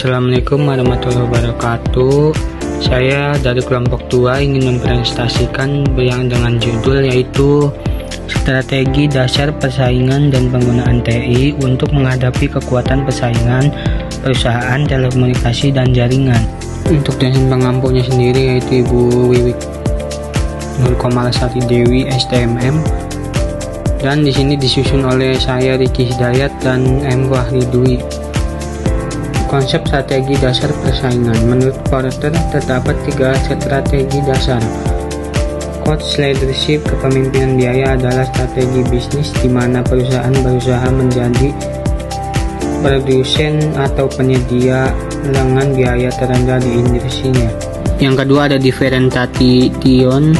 Assalamualaikum warahmatullahi wabarakatuh. Saya dari kelompok 2 ingin mempresentasikan yang dengan judul yaitu Strategi Dasar Persaingan dan Penggunaan TI untuk menghadapi kekuatan persaingan perusahaan telekomunikasi dan jaringan. Untuk dosen pengampunya sendiri yaitu Ibu Wiwik Nurkomalasari Dewi STMM, dan di sini disusun oleh saya Riki Hidayat dan M. Wahri Dwi. Konsep strategi dasar persaingan. Menurut Porter, terdapat 3 strategi dasar. Cost leadership, kepemimpinan biaya, adalah strategi bisnis di mana perusahaan berusaha menjadi produsen atau penyedia dengan biaya terendah di industrinya. Yang kedua ada differentiation,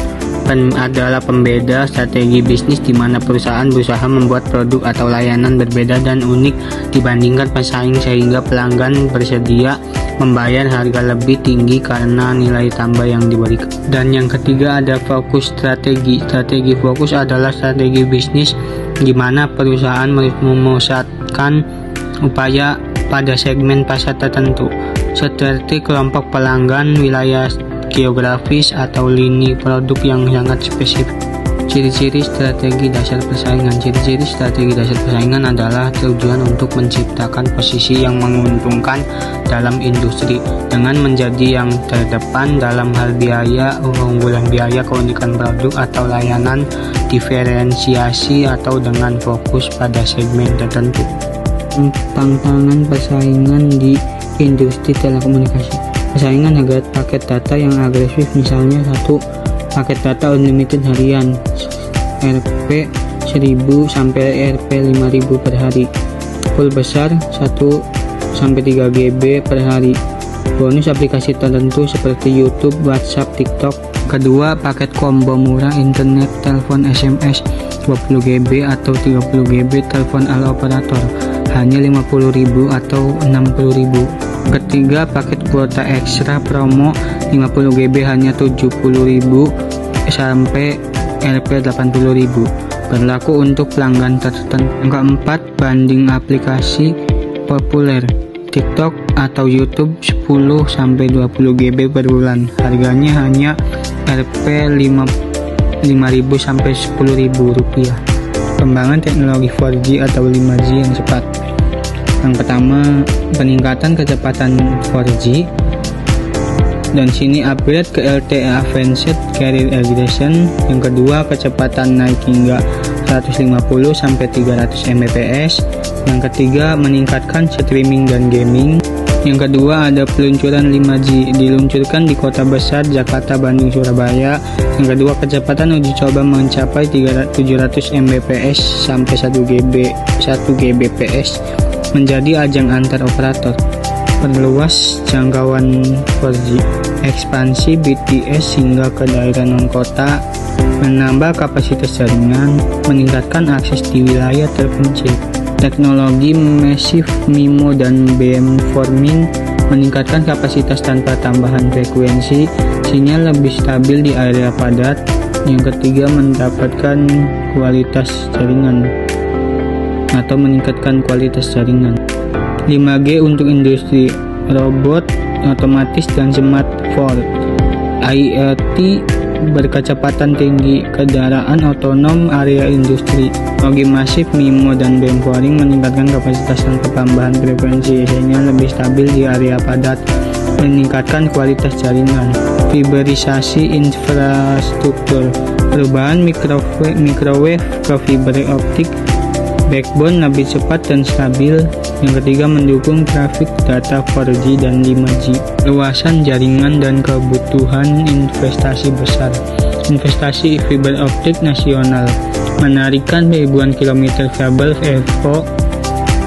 adalah pembeda strategi bisnis di mana perusahaan berusaha membuat produk atau layanan berbeda dan unik dibandingkan pesaing sehingga pelanggan bersedia membayar harga lebih tinggi karena nilai tambah yang diberikan. Dan yang ketiga ada fokus strategi. Strategi fokus adalah strategi bisnis di mana perusahaan memusatkan upaya pada segmen pasar tertentu seperti kelompok pelanggan, wilayah geografis, atau lini produk yang sangat spesifik. Ciri-ciri strategi dasar persaingan. Ciri-ciri strategi dasar persaingan adalah tujuan untuk menciptakan posisi yang menguntungkan dalam industri dengan menjadi yang terdepan dalam hal biaya, keunggulan biaya, keunikan produk atau layanan, diferensiasi, atau dengan fokus pada segmen tertentu. Tantangan persaingan di industri telekomunikasi. Persaingan harga paket data yang agresif, misalnya 1 paket data unlimited harian Rp 1000 sampai Rp 5000 per hari, full besar 1 sampai 3 GB per hari, bonus aplikasi tertentu seperti YouTube, WhatsApp, TikTok. Kedua, paket combo murah internet, telepon, SMS 20 GB atau 30 GB telepon ala operator, hanya 50.000 atau 60.000. Ketiga, paket kuota ekstra promo 50 GB hanya 70.000 sampai Rp 80.000, berlaku untuk pelanggan tertentu. Yang keempat, banding aplikasi populer TikTok atau YouTube 10 sampai 20 GB per bulan, harganya hanya Rp 5.000 sampai Rp10.000. Pengembangan teknologi 4G atau 5G yang cepat. Yang pertama, peningkatan kecepatan 4G, dan sini upgrade ke LTE Advanced Carrier Aggregation. Yang kedua, kecepatan naik hingga 150 sampai 300 Mbps. Yang ketiga, meningkatkan streaming dan gaming. Yang kedua, ada peluncuran 5G, diluncurkan di kota besar Jakarta, Bandung, Surabaya. Yang kedua, kecepatan uji coba mencapai 700 Mbps sampai 1 Gbps. Menjadi ajang antar operator. Perluas jangkauan 4G, ekspansi BTS hingga ke daerah non-kota, menambah kapasitas jaringan, meningkatkan akses di wilayah terpencil. Teknologi Massive MIMO dan beamforming, meningkatkan kapasitas tanpa tambahan frekuensi, sinyal lebih stabil di area padat. Yang ketiga, mendapatkan kualitas jaringan atau meningkatkan kualitas jaringan. 5G untuk industri, robot, otomatis, dan smartphone. IoT berkecepatan tinggi, kendaraan otonom, area industri. Teknologi masif MIMO dan beamforming meningkatkan kapasitas tanpa tambahan frekuensi, sinyal lebih stabil di area padat, meningkatkan kualitas jaringan. Fiberisasi infrastruktur, perubahan microwave ke fiber optik, backbone lebih cepat dan stabil. Yang ketiga, mendukung trafik data 4G dan 5G. Luasan jaringan dan kebutuhan investasi besar. Investasi fiber optik nasional, menarikan ribuan kilometer kabel EVO.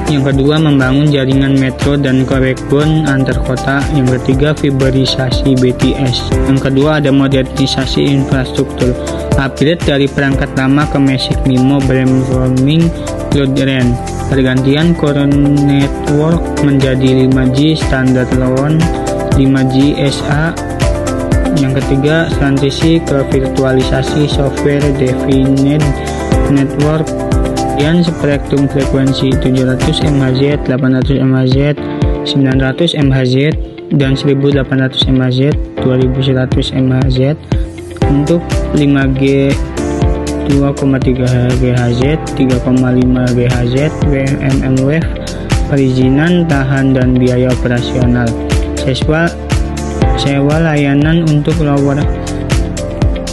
Yang kedua, membangun jaringan metro dan backbone antar kota. Yang ketiga, fiberisasi BTS. Yang kedua, ada modernisasi infrastruktur, upgrade dari perangkat lama ke Massive MIMO, beamforming, Cloud RAN, pergantian core network menjadi 5G standalone, 5G SA. Yang ketiga, transisi ke virtualisasi software defined network, spektrum frekuensi 700 MHz, 800 MHz, 900 MHz dan 1800 MHz, 2100 MHz. Untuk 5G 2,3 GHz, 3,5 GHz, mmWave. Perizinan, tahan, dan biaya operasional. Sewa layanan untuk lower.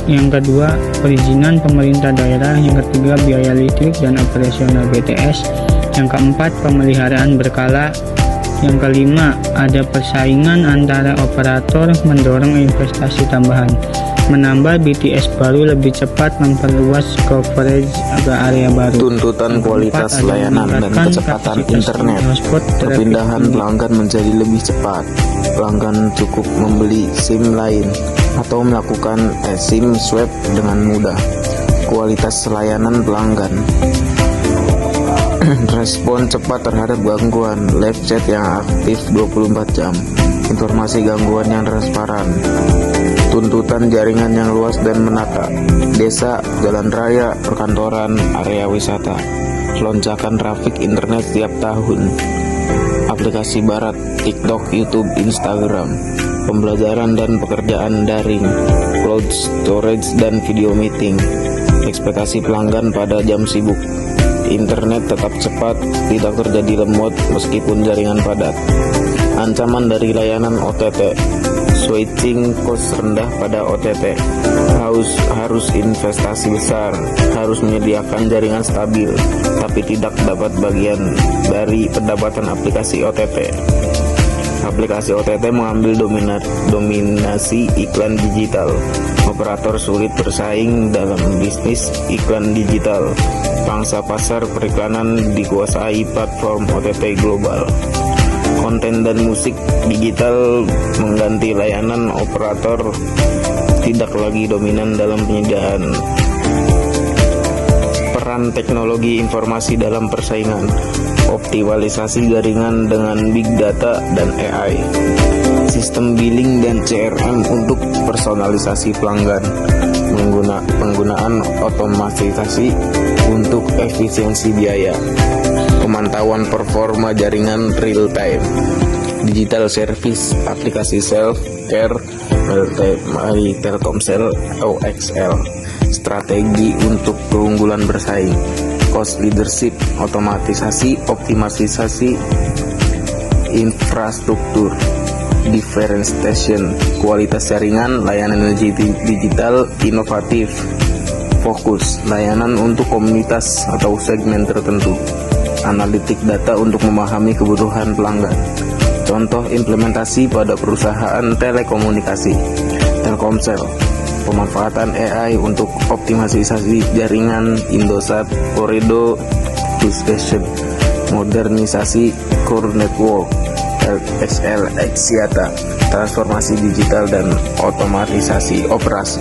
Yang kedua, perizinan pemerintah daerah. Yang ketiga, biaya listrik dan operasional BTS. Yang keempat, pemeliharaan berkala. Yang kelima, ada persaingan antara operator, mendorong investasi tambahan, menambah BTS baru lebih cepat, memperluas coverage ke area baru. Tuntutan kualitas layanan dan kecepatan internet. Perpindahan pelanggan menjadi lebih cepat. Pelanggan cukup membeli SIM lain atau melakukan SIM swap dengan mudah. Kualitas layanan pelanggan. Respon cepat terhadap gangguan. Live chat yang aktif 24 jam. Informasi gangguan yang transparan. Tuntutan jaringan yang luas dan menata. Desa, jalan raya, perkantoran, area wisata. Lonjakan trafik internet setiap tahun. Aplikasi barat, TikTok, YouTube, Instagram. Pembelajaran dan pekerjaan daring. Cloud storage dan video meeting. Ekspektasi pelanggan pada jam sibuk. Internet tetap cepat, tidak terjadi lemot meskipun jaringan padat. Ancaman dari layanan OTT. Switching cost rendah pada OTT. Harus investasi besar, harus menyediakan jaringan stabil, tapi tidak dapat bagian dari pendapatan aplikasi OTT. Aplikasi OTT mengambil dominasi iklan digital. Operator sulit bersaing dalam bisnis iklan digital. Pangsa pasar periklanan dikuasai platform OTT global. Konten dan musik digital mengganti layanan. Operator tidak lagi dominan dalam penyediaan. Peran teknologi informasi dalam persaingan. Optimalisasi jaringan dengan big data dan AI. Sistem billing dan CRM untuk personalisasi pelanggan. Penggunaan otomatisasi untuk efisiensi biaya. Pemantauan performa jaringan real time. Digital service, aplikasi self care dari Telkomsel OXL. Strategi untuk keunggulan bersaing. Cost leadership, otomatisasi, optimalisasi infrastruktur. Differentiation, kualitas jaringan, layanan energi digital inovatif. Fokus, layanan untuk komunitas atau segmen tertentu. Analitik data untuk memahami kebutuhan pelanggan. Contoh implementasi pada perusahaan telekomunikasi. Telkomsel, pemanfaatan AI untuk optimalisasi jaringan. Indosat, Koredo, Station, modernisasi core network. XL Axiata, transformasi digital dan otomatisasi operasi.